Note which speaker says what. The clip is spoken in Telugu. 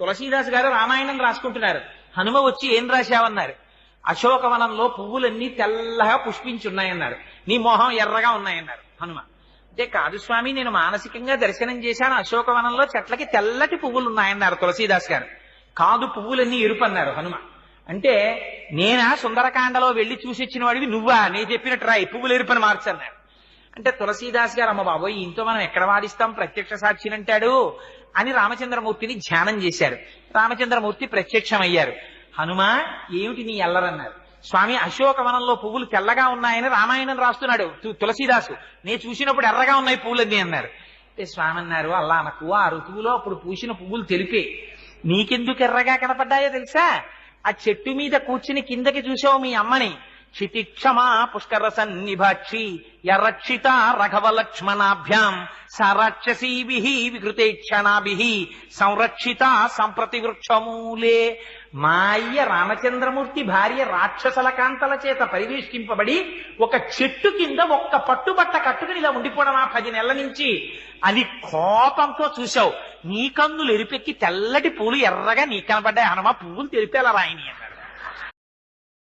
Speaker 1: తులసీదాస్ గారు రామాయణం రాసుకుంటున్నారు. హనుమ వచ్చి ఏం రాశావన్నారు. అశోకవనంలో పువ్వులన్నీ తెల్లగా పుష్పించున్నాయన్నారు. నీ మొహం ఎర్రగా ఉన్నాయన్నారు హనుమ. అంటే కాదు స్వామి, నేను మానసికంగా దర్శనం చేశాను, అశోకవనంలో చెట్లకి తెల్లటి పువ్వులు ఉన్నాయన్నారు తులసీదాస్ గారు. కాదు, పువ్వులన్నీ ఎరుపు అన్నారు హనుమ. అంటే నేనా సుందరకాండలో వెళ్లి చూసి వచ్చిన వాడివి నువ్వా, నేను చెప్పినట్టు రాయి పువ్వులు ఎరుపని మార్చన్నారు. అంటే తులసీదాస్ గారు అమ్మ బాబోయ్ ఇంతో మనం ఎక్కడ వాదిస్తాం, ప్రత్యక్ష సాక్షినంటాడు అని రామచంద్రమూర్తిని ధ్యానం చేశారు. రామచంద్రమూర్తి ప్రత్యక్షమయ్యారు. హనుమ ఏమిటి నీ ఎల్లరన్నారు. స్వామి అశోకవనంలో పువ్వులు తెల్లగా ఉన్నాయని రామాయణం రాస్తున్నాడు తులసీదాసు, నేను చూసినప్పుడు ఎర్రగా ఉన్నాయి పువ్వులన్నీ అన్నారు. అంటే స్వామి అన్నారు, అల్లా అనకు, ఆ ఋతువులో అప్పుడు పూసిన పువ్వులు తెలిపే, నీకెందుకు ఎర్రగా కనపడ్డాయో తెలుసా, ఆ చెట్టు మీద కూర్చుని కిందకి చూసావు మీ అమ్మని, క్షితిక్షమా పుష్కర సన్నిభాక్షి యరక్షిత రఘవ లక్ష్మణాభ్యాం సరాక్షసీభి వికృతేక్షణాభి సంరక్షిత సంప్రతి వృక్షమూలే. మా అయ్య రామచంద్రమూర్తి భార్య రాక్షసల కాంతల చేత పరివేష్టింపబడి ఒక చెట్టు కింద ఒక్క పట్టుబట్ట కట్టుకుని ఇలా ఉండిపోవడమా 10 నెలల నుంచి, అది కోపంతో చూశావు, నీ కన్నులు ఎరిపెక్కి తెల్లటి పూలు ఎర్రగా నీకు కనపడ్డాయి హనుమ, పువ్వులు తెలిపేలా రాయని అన్నారు.